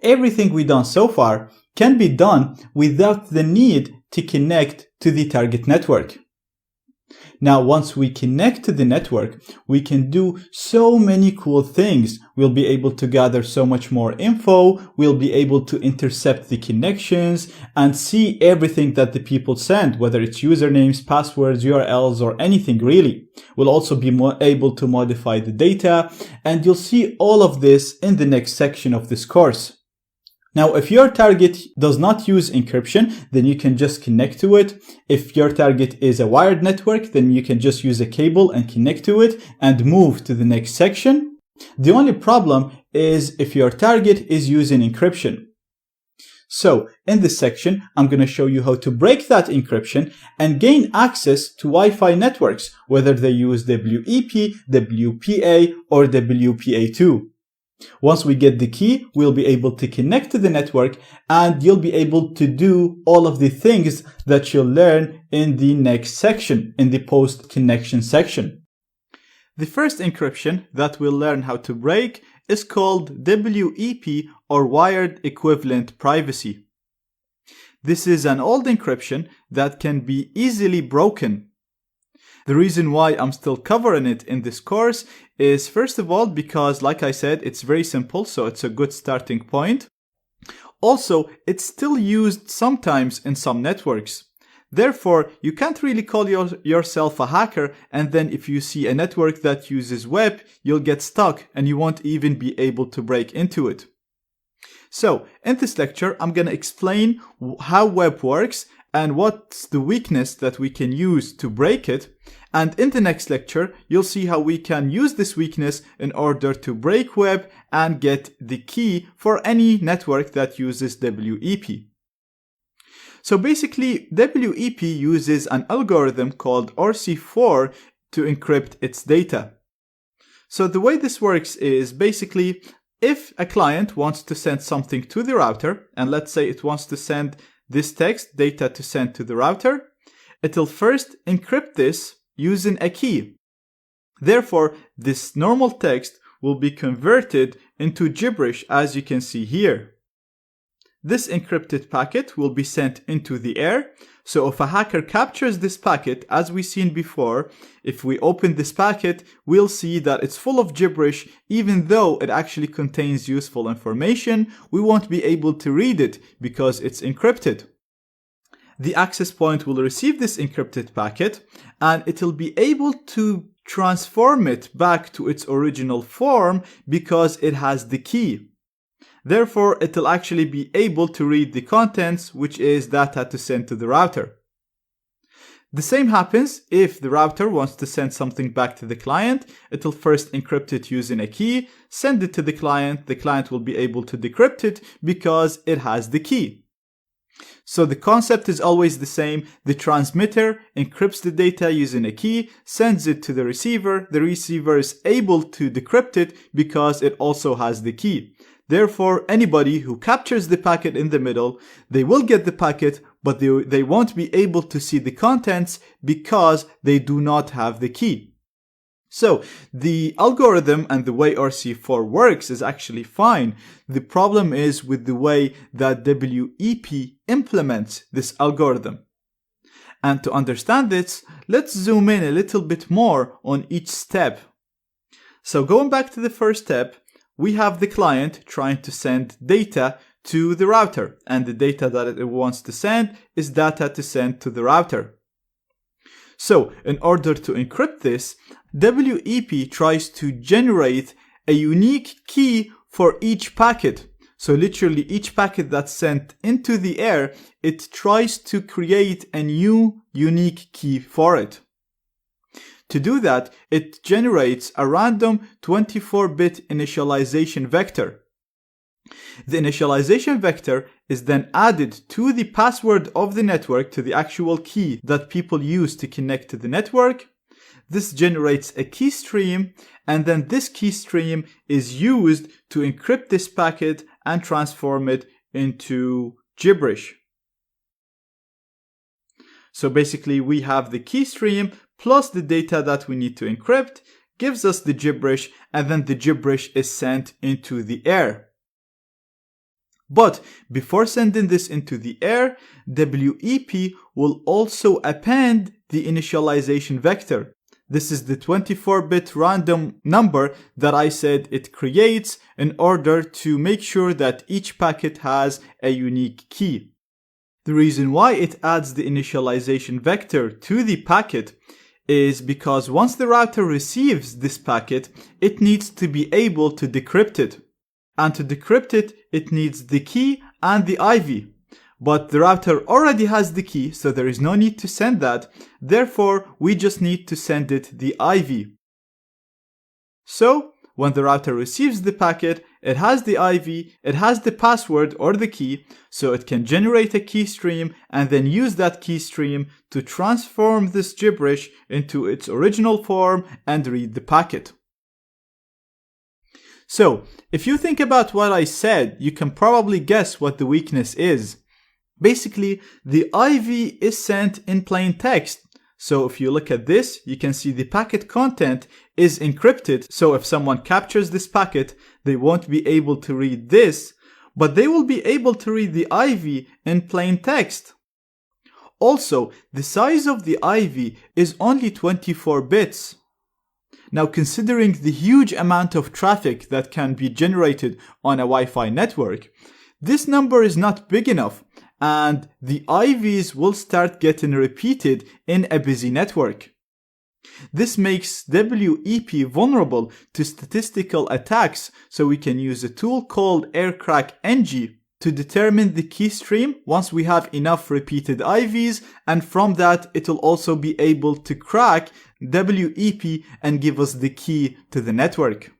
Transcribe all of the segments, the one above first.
everything we've done so far can be done without the need to connect to the target network. Now, once we connect to the network, we can do so many cool things. We'll be able to gather so much more info. We'll be able to intercept the connections and see everything that the people send, whether it's usernames, passwords, URLs, or anything really. We'll also be able to modify the data, and you'll see all of this in the next section of this course. Now, if your target does not use encryption, then you can just connect to it. If your target is a wired network, then you can just use a cable and connect to it and move to the next section. The only problem is if your target is using encryption. So, in this section, I'm going to show you how to break that encryption and gain access to Wi-Fi networks, whether they use WEP, WPA, or WPA2. Once we get the key, we'll be able to connect to the network, and you'll be able to do all of the things that you'll learn in the next section, in the post-connection section. The first encryption that we'll learn how to break is called WEP, or Wired Equivalent Privacy. This is an old encryption that can be easily broken. The reason why I'm still covering it in this course is, first of all, because, like I said, it's very simple, so it's a good starting point. Also, it's still used sometimes in some networks. Therefore, you can't really call yourself a hacker, and then if you see a network that uses WEP, you'll get stuck and you won't even be able to break into it. So, in this lecture, I'm going to explain how WEP works and what's the weakness that we can use to break it. And in the next lecture, you'll see how we can use this weakness in order to break WEP and get the key for any network that uses WEP. So basically, WEP uses an algorithm called RC4 to encrypt its data. So the way this works is basically, if a client wants to send something to the router, and let's say it wants to send this text data to send to the router, it'll first encrypt this using a key. Therefore, this normal text will be converted into gibberish, as you can see here. This encrypted packet will be sent into the air. So if a hacker captures this packet, as we've seen before, if we open this packet, we'll see that it's full of gibberish. Even though it actually contains useful information, we won't be able to read it because it's encrypted. The access point will receive this encrypted packet, and it'll be able to transform it back to its original form because it has the key. Therefore, it'll actually be able to read the contents, which is data to send to the router. The same happens if the router wants to send something back to the client. It'll first encrypt it using a key, send it to the client. The client will be able to decrypt it because it has the key. So the concept is always the same. The transmitter encrypts the data using a key, sends it to the receiver. The receiver is able to decrypt it because it also has the key. Therefore, anybody who captures the packet in the middle, they will get the packet, but they won't be able to see the contents because they do not have the key. So the algorithm and the way RC4 works is actually fine. The problem is with the way that WEP implements this algorithm. And to understand this, let's zoom in a little bit more on each step. So going back to the first step, we have the client trying to send data to the router, and the data that it wants to send is data to send to the router. So in order to encrypt this, WEP tries to generate a unique key for each packet. So literally each packet that's sent into the air, it tries to create a new unique key for it. To do that, it generates a random 24-bit initialization vector. The initialization vector is then added to the password of the network, to the actual key that people use to connect to the network. This generates a key stream, and then this key stream is used to encrypt this packet and transform it into gibberish. So basically we have the key stream plus the data that we need to encrypt, gives us the gibberish, and then the gibberish is sent into the air. But before sending this into the air, WEP will also append the initialization vector. This is the 24-bit random number that I said it creates in order to make sure that each packet has a unique key. The reason why it adds the initialization vector to the packet is because once the router receives this packet, it needs to be able to decrypt it. And to decrypt it, it needs the key and the IV. But the router already has the key, so there is no need to send that. Therefore, we just need to send it the IV. So, when the router receives the packet, it has the IV, it has the password or the key, so it can generate a key stream and then use that key stream to transform this gibberish into its original form and read the packet. So, if you think about what I said, you can probably guess what the weakness is. Basically, the IV is sent in plain text. So if you look at this, you can see the packet content is encrypted. So if someone captures this packet, they won't be able to read this, but they will be able to read the IV in plain text. Also, the size of the IV is only 24 bits. Now, considering the huge amount of traffic that can be generated on a Wi-Fi network, this number is not big enough, and the IVs will start getting repeated in a busy network. This makes WEP vulnerable to statistical attacks, so we can use a tool called aircrack-ng to determine the key stream once we have enough repeated IVs, and from that it will also be able to crack WEP and give us the key to the network.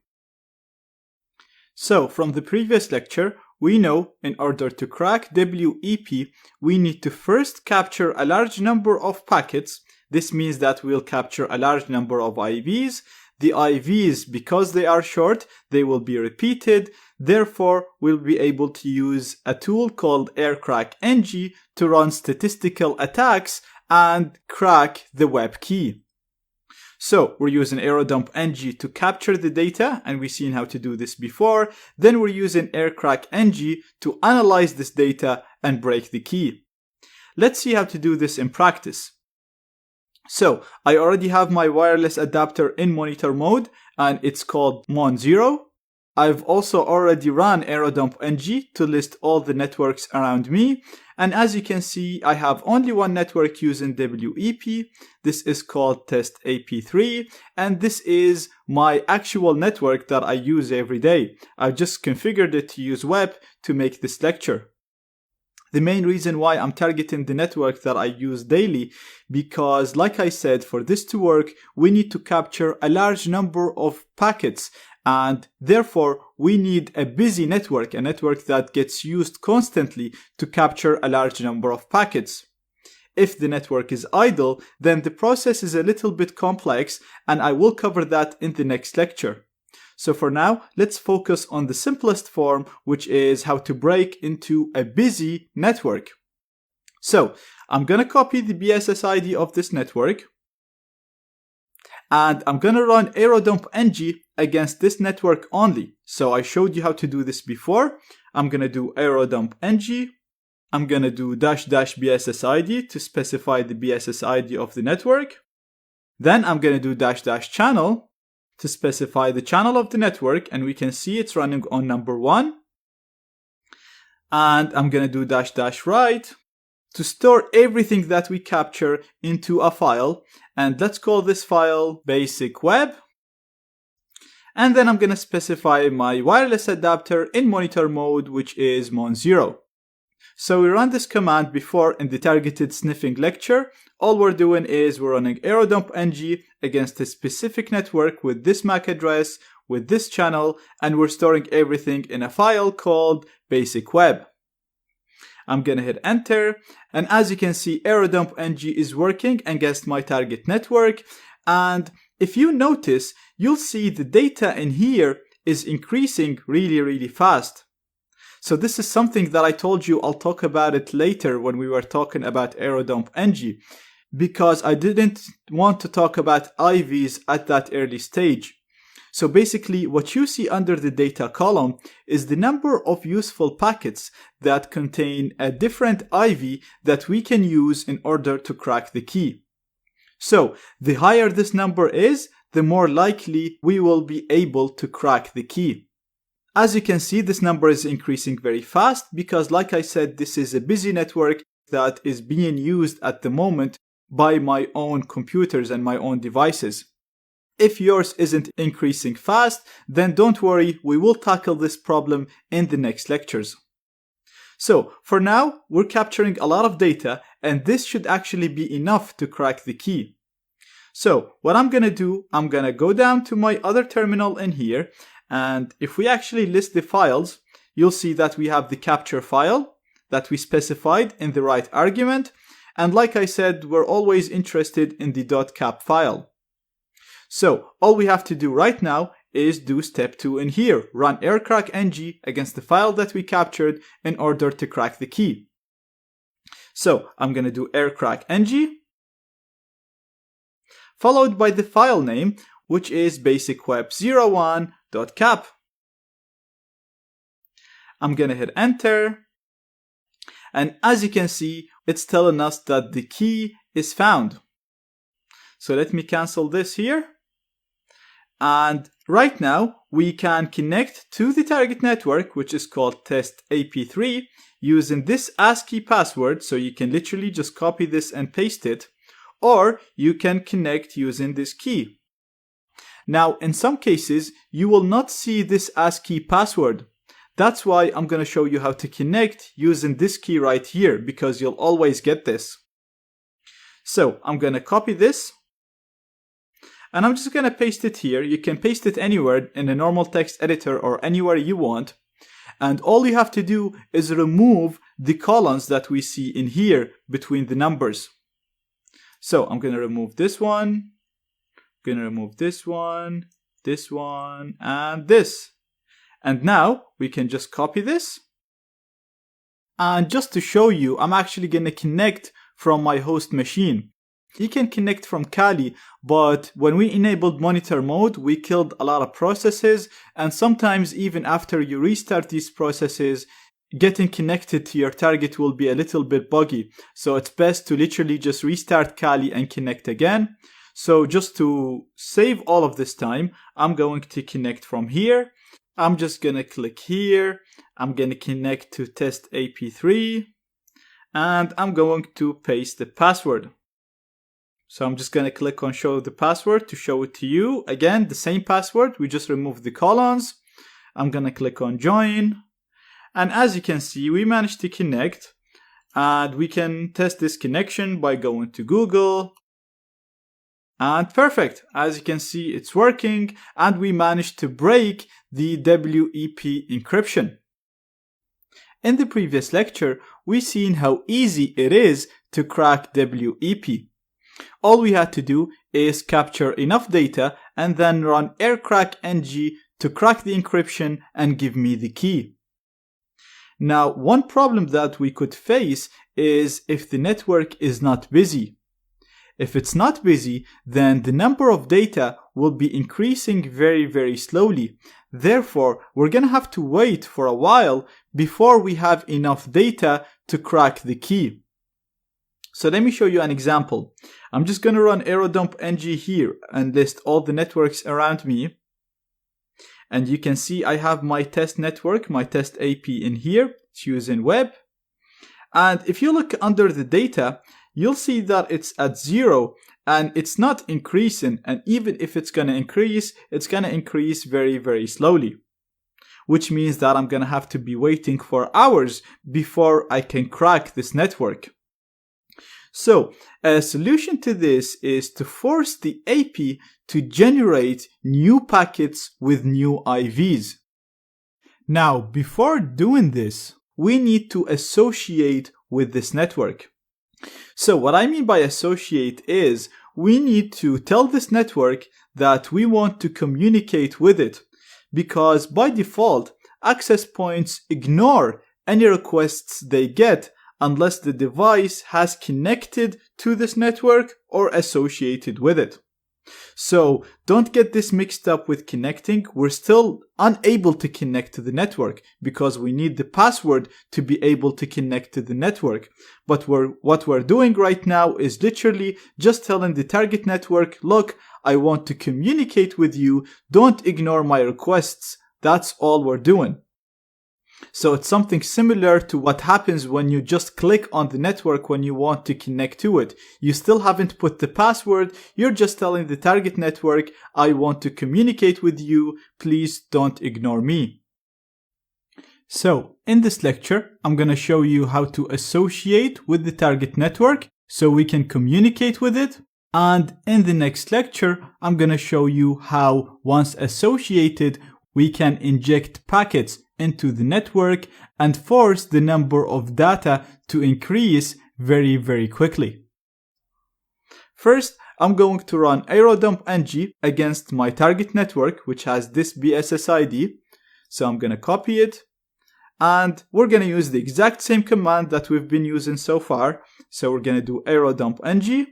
So from the previous lecture, we know in order to crack WEP, we need to first capture a large number of packets. This means that we'll capture a large number of IVs. The IVs, because they are short, they will be repeated. Therefore, we'll be able to use a tool called aircrack-ng to run statistical attacks and crack the WEP key. So we're using aerodump-ng to capture the data, and we've seen how to do this before. Then we're using aircrack-ng to analyze this data and break the key. Let's see how to do this in practice. So I already have my wireless adapter in monitor mode, and it's called Mon0. I've also already run aerodump-ng to list all the networks around me. And as you can see, I have only one network using WEP. This is called test AP3, and this is my actual network that I use every day. I've just configured it to use WEP to make this lecture. The main reason why I'm targeting the network that I use daily, because like I said, for this to work, we need to capture a large number of packets, and therefore we need a busy network, a network that gets used constantly to capture a large number of packets. If the network is idle, then the process is a little bit complex, and I will cover that in the next lecture. So for now, let's focus on the simplest form, which is how to break into a busy network. So I'm going to copy the BSS ID of this network, and I'm going to run aerodump-ng against this network only. So I showed you how to do this before. I'm going to do aerodump-ng. I'm going to do --BSS ID to specify the BSS ID of the network. Then I'm going to do --channel to specify the channel of the network, and we can see it's running on number 1. And I'm going to do --write to store everything that we capture into a file, and let's call this file basic web. And then I'm going to specify my wireless adapter in monitor mode, which is Mon0. So we ran this command before in the targeted sniffing lecture. All we're doing is we're running aerodump-ng against a specific network with this MAC address, with this channel, and we're storing everything in a file called basic web. I'm going to hit enter, and as you can see, aerodump-ng is working against my target network. And if you notice, you'll see the data in here is increasing really fast. So this is something that I told you I'll talk about it later when we were talking about aerodump-ng, because I didn't want to talk about IVs at that early stage. So basically what you see under the data column is the number of useful packets that contain a different IV that we can use in order to crack the key. So the higher this number is, the more likely we will be able to crack the key. As you can see, this number is increasing very fast because, like I said, this is a busy network that is being used at the moment by my own computers and my own devices. If yours isn't increasing fast, then don't worry, we will tackle this problem in the next lectures. So for now, we're capturing a lot of data, and this should actually be enough to crack the key. So what I'm going to do, I'm going to go down to my other terminal in here, and if we actually list the files, you'll see that we have the capture file that we specified in the right argument, and like I said, we're always interested in the .cap file. So all we have to do right now is do step 2 in here, run aircrackng against the file that we captured in order to crack the key. So I'm going to do aircrackng, followed by the file name, which is basicweb01.cap. I'm going to hit enter. And as you can see, it's telling us that the key is found. So let me cancel this here. And right now, we can connect to the target network, which is called test AP3, using this ASCII password. So you can literally just copy this and paste it, or you can connect using this key. Now, in some cases, you will not see this ASCII password. That's why I'm going to show you how to connect using this key right here, because you'll always get this. So I'm going to copy this. And I'm just going to paste it here. You can paste it anywhere in a normal text editor or anywhere you want. And all you have to do is remove the columns that we see in here between the numbers. So I'm going to remove this one. I'm going to remove this one, and this. And now we can just copy this. And just to show you, I'm actually going to connect from my host machine. You can connect from Kali, but when we enabled monitor mode, we killed a lot of processes, and sometimes even after you restart these processes, getting connected to your target will be a little bit buggy. So it's best to literally just restart Kali and connect again. So just to save all of this time, I'm going to connect from here. I'm just going to click here. I'm going to connect to test AP3, and I'm going to paste the password. So I'm just going to click on show the password to show it to you. Again, the same password, we just removed the columns. I'm going to click on join. And as you can see, we managed to connect, and we can test this connection by going to Google. And perfect. As you can see, it's working, and we managed to break the WEP encryption. In the previous lecture, we seen how easy it is to crack WEP. All we had to do is capture enough data and then run aircrackng to crack the encryption and give me the key. Now, one problem that we could face is if the network is not busy. If it's not busy, then the number of data will be increasing very, very slowly. Therefore, we're going to have to wait for a while before we have enough data to crack the key. So let me show you an example. I'm just going to run aerodumpng here and list all the networks around me. And you can see I have my test network, my test AP in here. It's using WEP. And if you look under the data, you'll see that it's at 0 and it's not increasing. And even if it's going to increase, it's going to increase very, very slowly. Which means that I'm going to have to be waiting for hours before I can crack this network. So a solution to this is to force the AP to generate new packets with new IVs. Now, before doing this, we need to associate with this network. So what I mean by associate is we need to tell this network that we want to communicate with it, because by default, access points ignore any requests they get unless the device has connected to this network or associated with it. So don't get this mixed up with connecting. We're still unable to connect to the network because we need the password to be able to connect to the network. But what we're doing right now is literally just telling the target network, look, I want to communicate with you. Don't ignore my requests. That's all we're doing. So it's something similar to what happens when you just click on the network when you want to connect to it. You still haven't put the password, you're just telling the target network, I want to communicate with you, please don't ignore me. So in this lecture, I'm going to show you how to associate with the target network so we can communicate with it. And in the next lecture, I'm going to show you how, once associated, we can inject packets into the network and force the number of data to increase very, very quickly. First, I'm going to run aerodump-ng against my target network, which has this BSSID. So I'm going to copy it. And we're going to use the exact same command that we've been using so far. So we're going to do aerodump-ng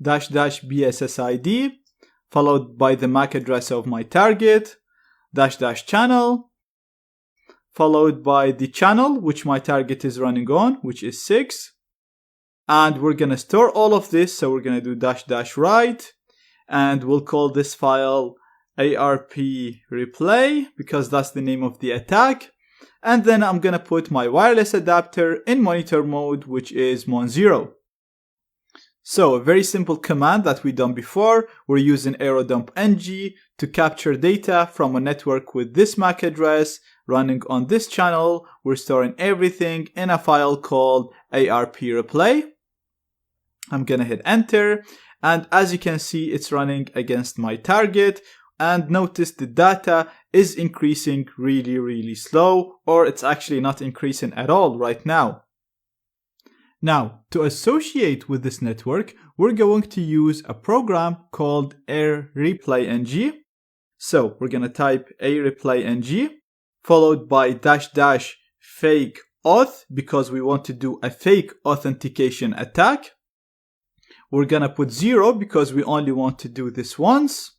--BSSID, followed by the MAC address of my target, --channel, followed by the channel which my target is running on, which is 6. And we're going to store all of this, so we're going to do --write, and we'll call this file ARP replay because that's the name of the attack. And then I'm going to put my wireless adapter in monitor mode, which is mon0. So a very simple command that we done before. We're using aerodump-ng to capture data from a network with this MAC address running on this channel. We're storing everything in a file called ARP replay. I'm gonna hit enter, and as you can see, it's running against my target. And notice the data is increasing really, really slow, or it's actually not increasing at all right now. Now, to associate with this network, we're going to use a program called areplay-ng. So we're going to type areplay-ng, followed by --fake auth, because we want to do a fake authentication attack. We're going to put 0 because we only want to do this once.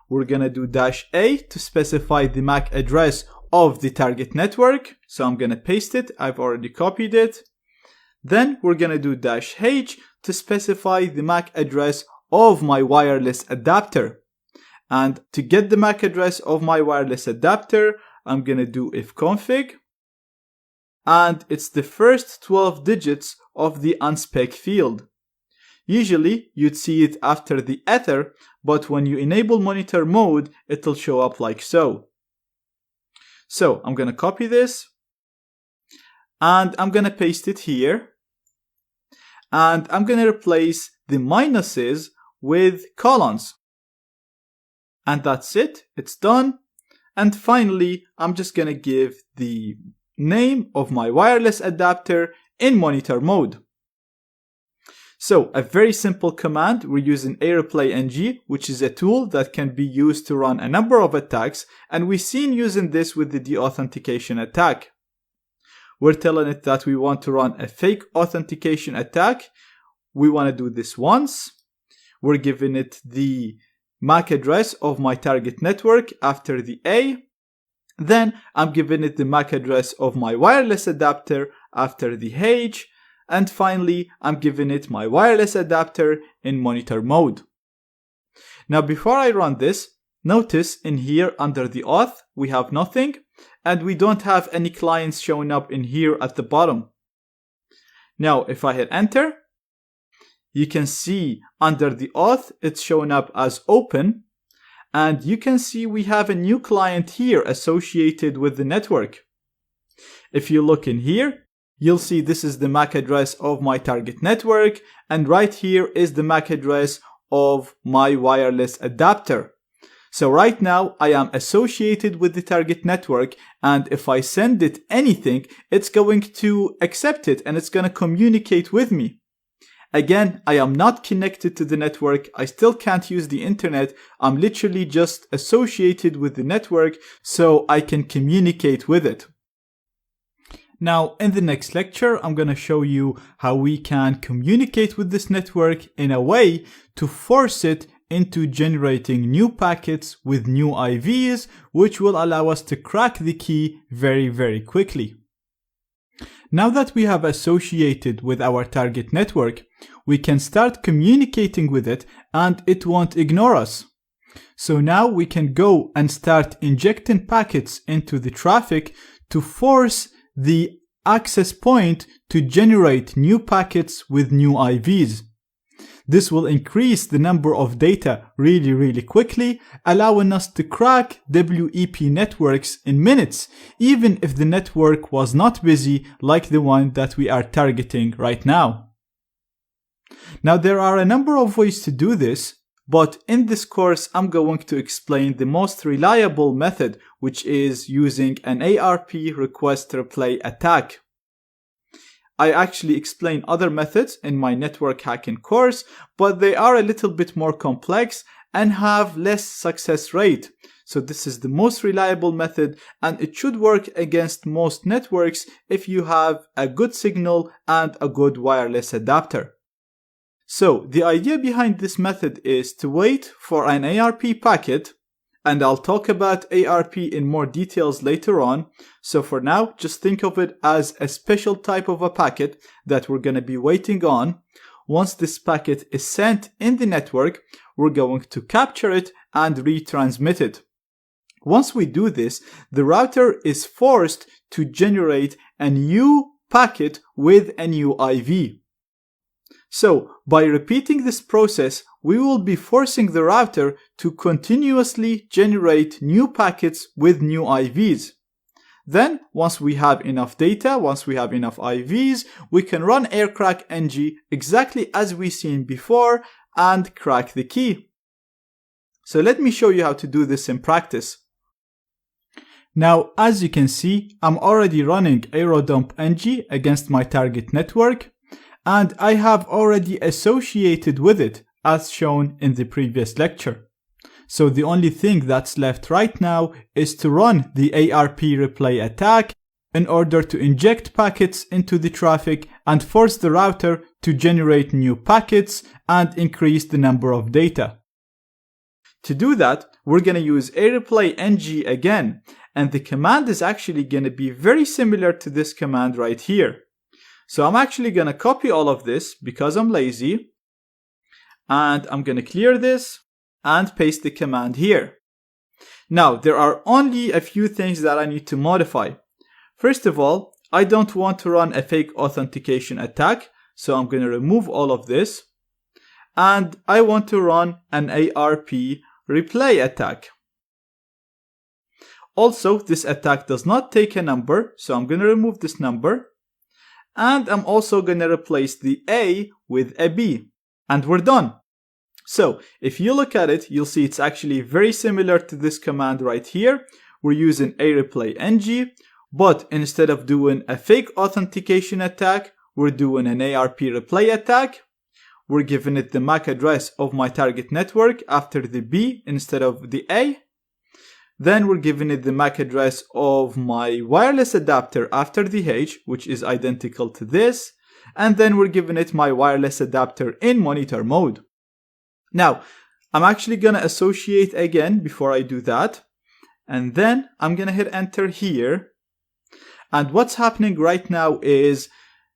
We're going to do -a to specify the MAC address of the target network. So I'm going to paste it. I've already copied it. Then we're going to do -h to specify the MAC address of my wireless adapter. And to get the MAC address of my wireless adapter, I'm going to do ifconfig. And it's the first 12 digits of the unspec field. Usually you'd see it after the ether, but when you enable monitor mode, it'll show up like so. So I'm going to copy this. And I'm going to paste it here. And I'm going to replace the minuses with colons. And that's it. It's done. And finally, I'm just going to give the name of my wireless adapter in monitor mode. So a very simple command. We're using areplay-ng, which is a tool that can be used to run a number of attacks. And we've seen using this with the deauthentication attack. We're telling it that we want to run a fake authentication attack. We want to do this once. We're giving it the MAC address of my target network after the A. Then I'm giving it the MAC address of my wireless adapter after the H. And finally, I'm giving it my wireless adapter in monitor mode. Now, before I run this, notice in here under the auth, we have nothing. And we don't have any clients showing up in here at the bottom. Now, if I hit enter, you can see under the auth, it's showing up as open. And you can see we have a new client here associated with the network. If you look in here, you'll see this is the MAC address of my target network. And right here is the MAC address of my wireless adapter. So right now I am associated with the target network, and if I send it anything, it's going to accept it and it's going to communicate with me. Again, I am not connected to the network. I still can't use the internet. I'm literally just associated with the network so I can communicate with it. Now, in the next lecture, I'm going to show you how we can communicate with this network in a way to force it into generating new packets with new IVs, which will allow us to crack the key very, very quickly. Now that we have associated with our target network, we can start communicating with it and it won't ignore us. So now we can go and start injecting packets into the traffic to force the access point to generate new packets with new IVs. This will increase the number of data really quickly, allowing us to crack WEP networks in minutes, even if the network was not busy like the one that we are targeting right now. Now there are a number of ways to do this, but in this course I'm going to explain the most reliable method, which is using an ARP request replay attack. I actually explain other methods in my network hacking course, but they are a little bit more complex and have less success rate. So this is the most reliable method and it should work against most networks if you have a good signal and a good wireless adapter. So the idea behind this method is to wait for an ARP packet, and I'll talk about ARP in more details later on. So for now, just think of it as a special type of a packet that we're going to be waiting on. Once this packet is sent in the network, we're going to capture it and retransmit it. Once we do this, the router is forced to generate a new packet with a new IV. So, by repeating this process, we will be forcing the router to continuously generate new packets with new IVs. Then, once we have enough data, once we have enough IVs, we can run aircrack-ng exactly as we seen before and crack the key. So let me show you how to do this in practice. Now, as you can see, I'm already running aerodump-ng against my target network, and I have already associated with it as shown in the previous lecture. So the only thing that's left right now is to run the ARP replay attack in order to inject packets into the traffic and force the router to generate new packets and increase the number of data. To do that, we're going to use areplay-ng again, and the command is actually going to be very similar to this command right here. So I'm actually going to copy all of this because I'm lazy, and I'm going to clear this and paste the command here. Now, there are only a few things that I need to modify. First of all, I don't want to run a fake authentication attack, so I'm going to remove all of this. And I want to run an ARP replay attack. Also, this attack does not take a number, so I'm going to remove this number. And I'm also going to replace the A with a B. And we're done. So, if you look at it, you'll see it's actually very similar to this command right here. We're using areplay-ng, but instead of doing a fake authentication attack, we're doing an ARP replay attack. We're giving it the MAC address of my target network after the B instead of the A. Then we're giving it the MAC address of my wireless adapter after the H, which is identical to this. And then we're giving it my wireless adapter in monitor mode. Now, I'm actually going to associate again before I do that. And then I'm going to hit enter here. And what's happening right now is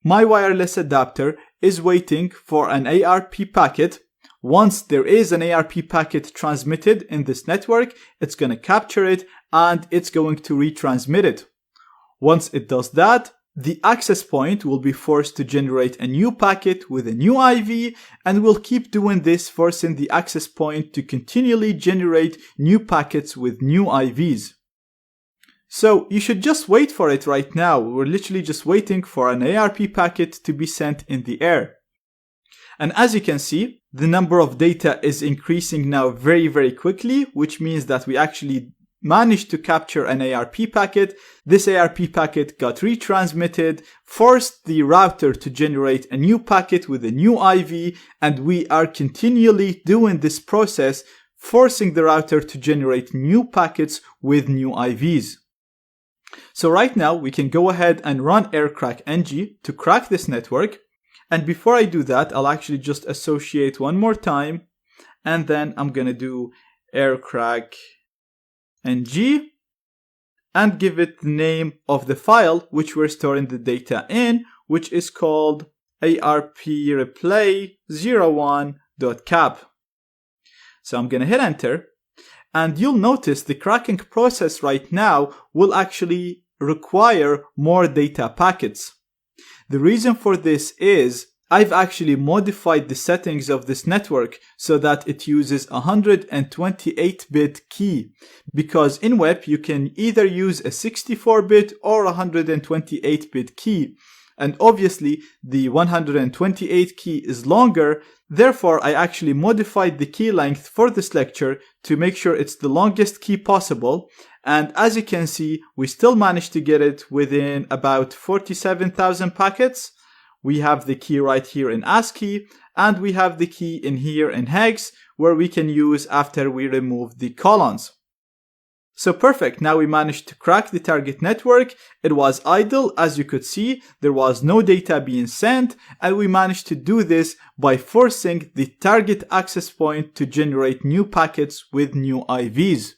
my wireless adapter is waiting for an ARP packet. Once there is an ARP packet transmitted in this network, it's going to capture it and it's going to retransmit it. Once it does that, the access point will be forced to generate a new packet with a new IV, and we'll keep doing this, forcing the access point to continually generate new packets with new IVs. So you should just wait for it right now. We're literally just waiting for an ARP packet to be sent in the air. And as you can see, the number of data is increasing now very quickly, which means that we actually managed to capture an ARP packet. This ARP packet got retransmitted, forced the router to generate a new packet with a new IV, and we are continually doing this process, forcing the router to generate new packets with new IVs. So right now we can go ahead and run aircrack-ng to crack this network. And before I do that, I'll actually just associate one more time. and then I'm gonna do aircrack ng and give it the name of the file which we're storing the data in, which is called arpreplay01.cap. So I'm gonna hit enter, and you'll notice the cracking process right now will actually require more data packets. The reason for this is I've actually modified the settings of this network so that it uses a 128-bit key, because in WEP you can either use a 64-bit or a 128-bit key, and obviously the 128 key is longer. Therefore, I actually modified the key length for this lecture to make sure it's the longest key possible, and as you can see, we still managed to get it within about 47,000 packets. We have the key right here in ASCII, and we have the key in here in hex, where we can use after we remove the colons. So perfect, now we managed to crack the target network. It was idle, as you could see, there was no data being sent, and we managed to do this by forcing the target access point to generate new packets with new IVs.